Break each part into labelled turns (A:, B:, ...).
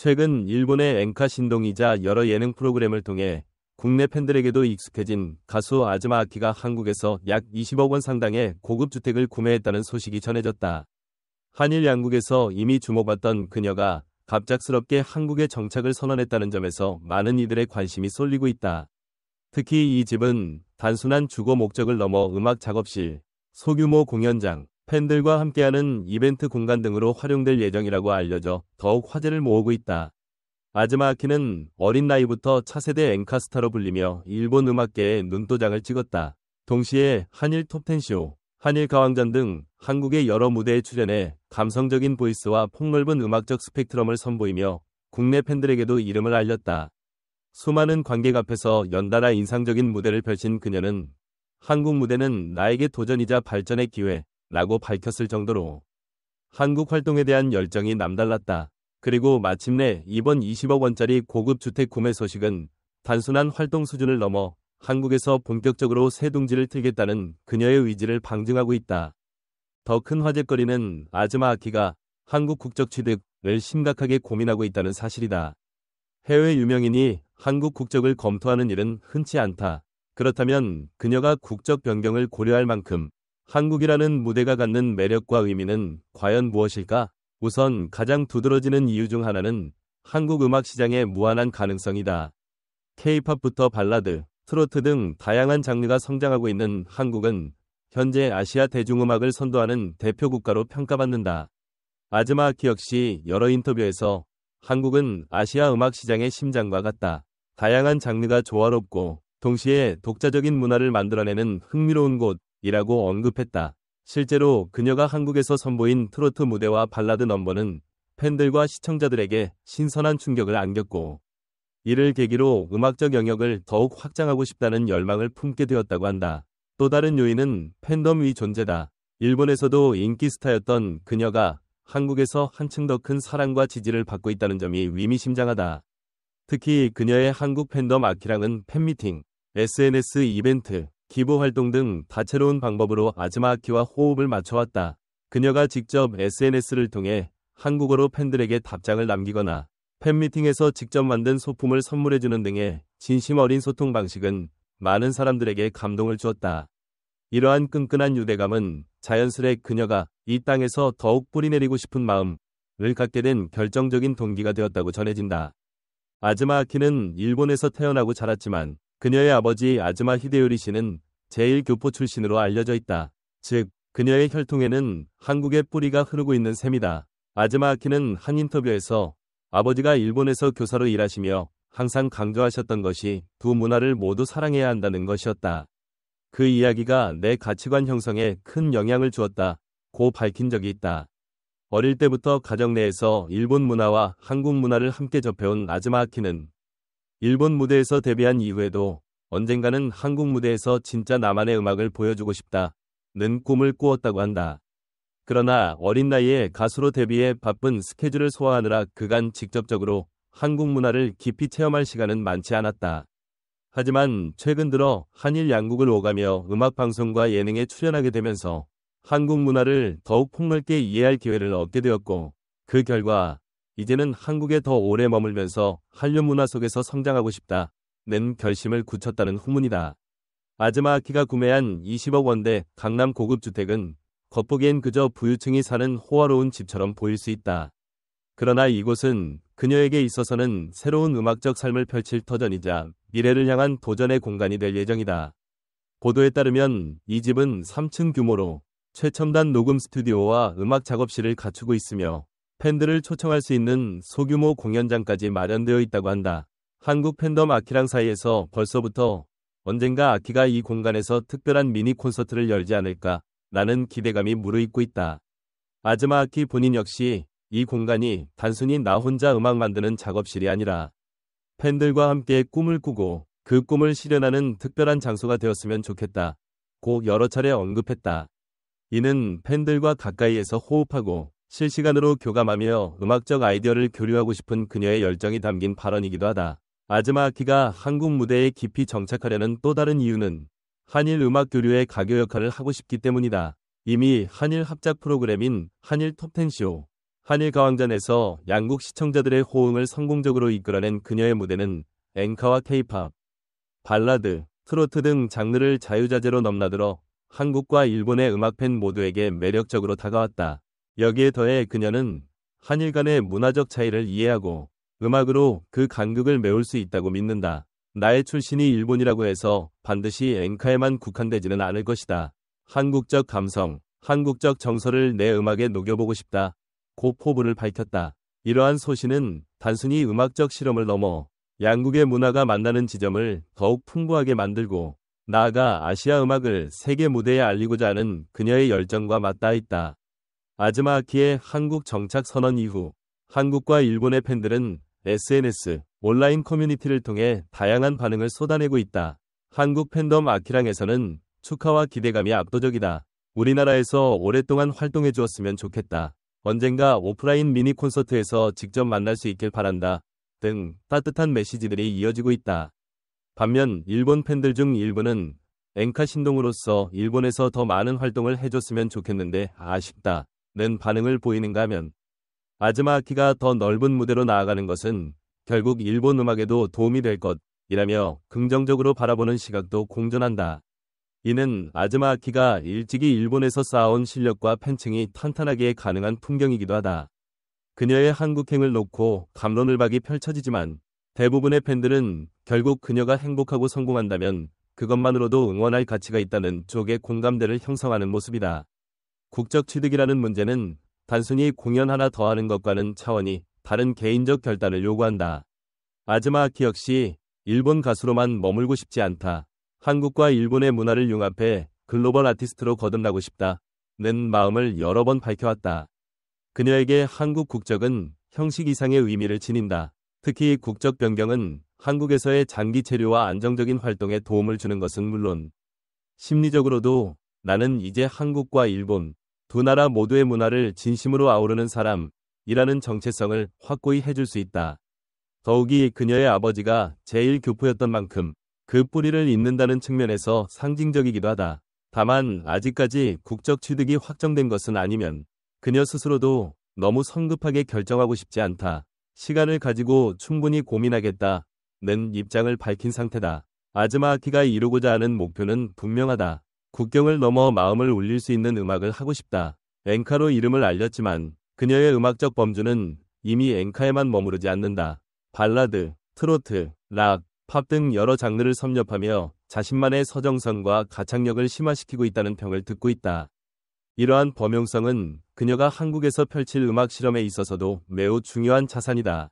A: 최근 일본의 엔카 신동이자 여러 예능 프로그램을 통해 국내 팬들에게도 익숙해진 가수 아즈마 아키가 한국에서 약 20억 원 상당의 고급 주택을 구매했다는 소식이 전해졌다. 한일 양국에서 이미 주목받던 그녀가 갑작스럽게 한국에 정착을 선언했다는 점에서 많은 이들의 관심이 쏠리고 있다. 특히 이 집은 단순한 주거 목적을 넘어 음악 작업실, 소규모 공연장, 팬들과 함께하는 이벤트 공간 등으로 활용될 예정이라고 알려져 더욱 화제를 모으고 있다. 아즈마 아키는 어린 나이부터 차세대 엔카스타로 불리며 일본 음악계에 눈도장을 찍었다. 동시에 한일 톱10쇼, 한일 가왕전 등 한국의 여러 무대에 출연해 감성적인 보이스와 폭넓은 음악적 스펙트럼을 선보이며 국내 팬들에게도 이름을 알렸다. 수많은 관객 앞에서 연달아 인상적인 무대를 펼친 그녀는 한국 무대는 나에게 도전이자 발전의 기회라고 밝혔을 정도로 한국 활동에 대한 열정이 남달랐다. 그리고 마침내 이번 20억 원짜리 고급 주택 구매 소식은 단순한 활동 수준을 넘어 한국에서 본격적으로 새 둥지를 틀겠다는 그녀의 의지를 방증하고 있다. 더 큰 화제거리는 아즈마 아키가 한국 국적 취득을 심각하게 고민하고 있다는 사실이다. 해외 유명인이 한국 국적을 검토하는 일은 흔치 않다. 그렇다면 그녀가 국적 변경을 고려할 만큼 한국이라는 무대가 갖는 매력과 의미는 과연 무엇일까? 우선 가장 두드러지는 이유 중 하나는 한국 음악 시장의 무한한 가능성이다. K-팝부터 발라드, 트로트 등 다양한 장르가 성장하고 있는 한국은 현재 아시아 대중음악을 선도하는 대표 국가로 평가받는다. 아즈마 아키 역시 여러 인터뷰에서 한국은 아시아 음악 시장의 심장과 같다. 다양한 장르가 조화롭고 동시에 독자적인 문화를 만들어내는 흥미로운 곳이라고 언급했다. 실제로 그녀가 한국에서 선보인 트로트 무대와 발라드 넘버는 팬들과 시청자들에게 신선한 충격을 안겼고 이를 계기로 음악적 영역을 더욱 확장하고 싶다는 열망을 품게 되었다고 한다. 또 다른 요인은 팬덤 위 존재다. 일본에서도 인기 스타였던 그녀가 한국에서 한층 더 큰 사랑과 지지를 받고 있다는 점이 의미심장하다. 특히 그녀의 한국 팬덤 아키랑은 팬미팅, SNS 이벤트, 기부 활동 등 다채로운 방법으로 아즈마 아키와 호흡을 맞춰왔다. 그녀가 직접 SNS를 통해 한국어로 팬들에게 답장을 남기거나 팬미팅에서 직접 만든 소품을 선물해주는 등의 진심 어린 소통 방식은 많은 사람들에게 감동을 주었다. 이러한 끈끈한 유대감은 자연스레 그녀가 이 땅에서 더욱 뿌리내리고 싶은 마음을 갖게 된 결정적인 동기가 되었다고 전해진다. 아즈마 아키는 일본에서 태어나고 자랐지만 그녀의 아버지 아즈마 히데요리 씨는 제1교포 출신으로 알려져 있다. 즉, 그녀의 혈통에는 한국의 뿌리가 흐르고 있는 셈이다. 아즈마 아키는 한 인터뷰에서 아버지가 일본에서 교사로 일하시며 항상 강조하셨던 것이 두 문화를 모두 사랑해야 한다는 것이었다. 그 이야기가 내 가치관 형성에 큰 영향을 주었다고 밝힌 적이 있다. 어릴 때부터 가정 내에서 일본 문화와 한국 문화를 함께 접해온 아즈마 아키는 일본 무대에서 데뷔한 이후에도 언젠가는 한국 무대에서 진짜 나만의 음악을 보여주고 싶다는 꿈을 꾸었다고 한다. 그러나 어린 나이에 가수로 데뷔해 바쁜 스케줄을 소화하느라 그간 직접적으로 한국 문화를 깊이 체험할 시간은 많지 않았다. 하지만 최근 들어 한일 양국을 오가며 음악방송과 예능에 출연하게 되면서 한국 문화를 더욱 폭넓게 이해할 기회를 얻게 되었고 그 결과 이제는 한국에 더 오래 머물면서 한류 문화 속에서 성장하고 싶다는 결심을 굳혔다는 후문이다. 아즈마 아키가 구매한 20억 원대 강남 고급 주택은 겉보기엔 그저 부유층이 사는 호화로운 집처럼 보일 수 있다. 그러나 이곳은 그녀에게 있어서는 새로운 음악적 삶을 펼칠 터전이자 미래를 향한 도전의 공간이 될 예정이다. 보도에 따르면 이 집은 3층 규모로 최첨단 녹음 스튜디오와 음악 작업실을 갖추고 있으며 팬들을 초청할 수 있는 소규모 공연장까지 마련되어 있다고 한다. 한국 팬덤 아키랑 사이에서 벌써부터 언젠가 아키가 이 공간에서 특별한 미니 콘서트를 열지 않을까라는 기대감이 무르익고 있다. 아즈마 아키 본인 역시 이 공간이 단순히 나 혼자 음악 만드는 작업실이 아니라 팬들과 함께 꿈을 꾸고 그 꿈을 실현하는 특별한 장소가 되었으면 좋겠다고 여러 차례 언급했다. 이는 팬들과 가까이에서 호흡하고 실시간으로 교감하며 음악적 아이디어를 교류하고 싶은 그녀의 열정이 담긴 발언이기도 하다. 아즈마 아키가 한국 무대에 깊이 정착하려는 또 다른 이유는 한일 음악 교류의 가교 역할을 하고 싶기 때문이다. 이미 한일 합작 프로그램인 한일 톱10쇼, 한일 가왕전에서 양국 시청자들의 호응을 성공적으로 이끌어낸 그녀의 무대는 엔카와 케이팝, 발라드, 트로트 등 장르를 자유자재로 넘나들어 한국과 일본의 음악팬 모두에게 매력적으로 다가왔다. 여기에 더해 그녀는 한일 간의 문화적 차이를 이해하고 음악으로 그 간극을 메울 수 있다고 믿는다. 나의 출신이 일본이라고 해서 반드시 엔카에만 국한되지는 않을 것이다. 한국적 감성, 한국적 정서를 내 음악에 녹여보고 싶다. 고 포부를 밝혔다. 이러한 소신은 단순히 음악적 실험을 넘어 양국의 문화가 만나는 지점을 더욱 풍부하게 만들고 나아가 아시아 음악을 세계 무대에 알리고자 하는 그녀의 열정과 맞닿아 있다. 아즈마 아키의 한국 정착 선언 이후 한국과 일본의 팬들은 SNS, 온라인 커뮤니티를 통해 다양한 반응을 쏟아내고 있다. 한국 팬덤 아키랑에서는 축하와 기대감이 압도적이다. 우리나라에서 오랫동안 활동해 주었으면 좋겠다. 언젠가 오프라인 미니 콘서트에서 직접 만날 수 있길 바란다. 등 따뜻한 메시지들이 이어지고 있다. 반면 일본 팬들 중 일부는 엔카 신동으로서 일본에서 더 많은 활동을 해줬으면 좋겠는데 아쉽다. 는 반응을 보이는가 하면 아즈마 아키가 더 넓은 무대로 나아가는 것은 결국 일본 음악에도 도움이 될 것이라며 긍정적으로 바라보는 시각도 공존한다. 이는 아즈마 아키가 일찍이 일본에서 쌓아온 실력과 팬층이 탄탄하게 가능한 풍경이기도 하다. 그녀의 한국행을 놓고 갑론을박이 펼쳐지지만 대부분의 팬들은 결국 그녀가 행복하고 성공한다면 그것만으로도 응원할 가치가 있다는 쪽의 공감대를 형성하는 모습이다. 국적 취득이라는 문제는 단순히 공연 하나 더 하는 것과는 차원이 다른 개인적 결단을 요구한다. 아즈마 아키 역시 일본 가수로만 머물고 싶지 않다. 한국과 일본의 문화를 융합해 글로벌 아티스트로 거듭나고 싶다. 는 마음을 여러 번 밝혀왔다. 그녀에게 한국 국적은 형식 이상의 의미를 지닌다. 특히 국적 변경은 한국에서의 장기 체류와 안정적인 활동에 도움을 주는 것은 물론 심리적으로도 나는 이제 한국과 일본 두 나라 모두의 문화를 진심으로 아우르는 사람이라는 정체성을 확고히 해줄 수 있다. 더욱이 그녀의 아버지가 제1교포였던 만큼 그 뿌리를 잇는다는 측면에서 상징적이기도 하다. 다만 아직까지 국적 취득이 확정된 것은 아니면 그녀 스스로도 너무 성급하게 결정하고 싶지 않다. 시간을 가지고 충분히 고민하겠다는 입장을 밝힌 상태다. 아즈마 아키가 이루고자 하는 목표는 분명하다. 국경을 넘어 마음을 울릴 수 있는 음악을 하고 싶다. 엔카로 이름을 알렸지만 그녀의 음악적 범주는 이미 엔카에만 머무르지 않는다. 발라드, 트로트, 락, 팝 등 여러 장르를 섭렵하며 자신만의 서정선과 가창력을 심화시키고 있다는 평을 듣고 있다. 이러한 범용성은 그녀가 한국에서 펼칠 음악 실험에 있어서도 매우 중요한 자산이다.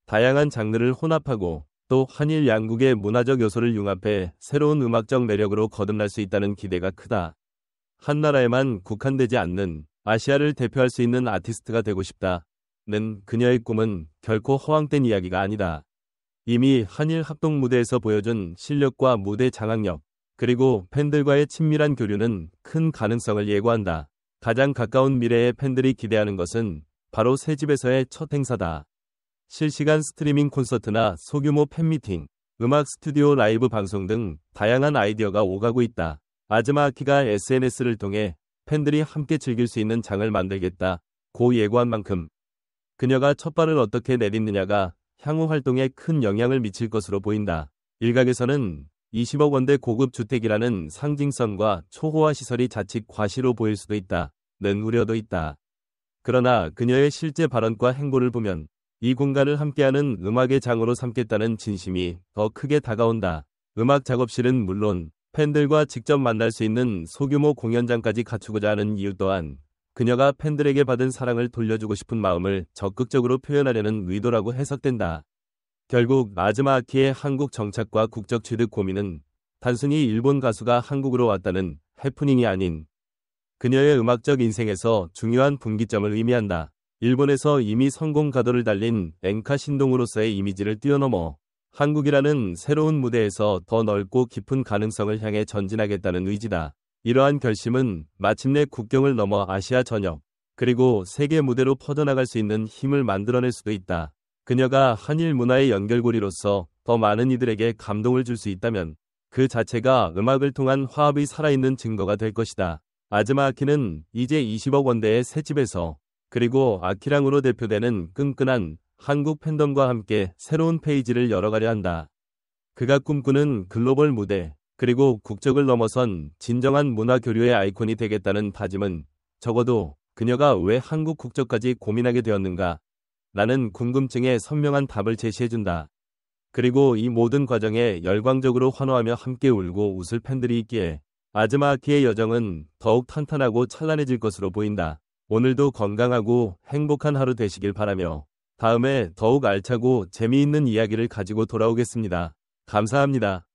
A: 다양한 장르를 혼합하고 또 한일 양국의 문화적 요소를 융합해 새로운 음악적 매력으로 거듭날 수 있다는 기대가 크다. 한 나라에만 국한되지 않는 아시아를 대표할 수 있는 아티스트가 되고 싶다는 그녀의 꿈은 결코 허황된 이야기가 아니다. 이미 한일 합동 무대에서 보여준 실력과 무대 장악력, 그리고 팬들과의 친밀한 교류는 큰 가능성을 예고한다. 가장 가까운 미래에 팬들이 기대하는 것은 바로 새 집에서의 첫 행사다. 실시간 스트리밍 콘서트나 소규모 팬미팅, 음악 스튜디오 라이브 방송 등 다양한 아이디어가 오가고 있다. 아즈마 아키가 SNS를 통해 팬들이 함께 즐길 수 있는 장을 만들겠다. 고 예고한 만큼 그녀가 첫 발을 어떻게 내딛느냐가 향후 활동에 큰 영향을 미칠 것으로 보인다. 일각에서는 20억 원대 고급 주택이라는 상징성과 초호화 시설이 자칫 과시로 보일 수도 있다는 우려도 있다. 그러나 그녀의 실제 발언과 행보를 보면 이 공간을 함께하는 음악의 장으로 삼겠다는 진심이 더 크게 다가온다. 음악 작업실은 물론 팬들과 직접 만날 수 있는 소규모 공연장까지 갖추고자 하는 이유 또한 그녀가 팬들에게 받은 사랑을 돌려주고 싶은 마음을 적극적으로 표현하려는 의도라고 해석된다. 결국 아즈마 아키의 한국 정착과 국적 취득 고민은 단순히 일본 가수가 한국으로 왔다는 해프닝이 아닌 그녀의 음악적 인생에서 중요한 분기점을 의미한다. 일본에서 이미 성공 가도를 달린 엔카 신동으로서의 이미지를 뛰어넘어 한국이라는 새로운 무대에서 더 넓고 깊은 가능성을 향해 전진하겠다는 의지다. 이러한 결심은 마침내 국경을 넘어 아시아 전역, 그리고 세계 무대로 퍼져나갈 수 있는 힘을 만들어낼 수도 있다. 그녀가 한일 문화의 연결고리로서 더 많은 이들에게 감동을 줄 수 있다면 그 자체가 음악을 통한 화합이 살아있는 증거가 될 것이다. 아즈마 아키는 이제 20억 원대의 새 집에서 그리고 아키랑으로 대표되는 끈끈한 한국 팬덤과 함께 새로운 페이지를 열어가려 한다. 그가 꿈꾸는 글로벌 무대, 그리고 국적을 넘어선 진정한 문화 교류의 아이콘이 되겠다는 다짐은 적어도 그녀가 왜 한국 국적까지 고민하게 되었는가? 라는 궁금증에 선명한 답을 제시해준다. 그리고 이 모든 과정에 열광적으로 환호하며 함께 울고 웃을 팬들이 있기에 아즈마 아키의 여정은 더욱 탄탄하고 찬란해질 것으로 보인다. 오늘도 건강하고 행복한 하루 되시길 바라며 다음에 더욱 알차고 재미있는 이야기를 가지고 돌아오겠습니다. 감사합니다.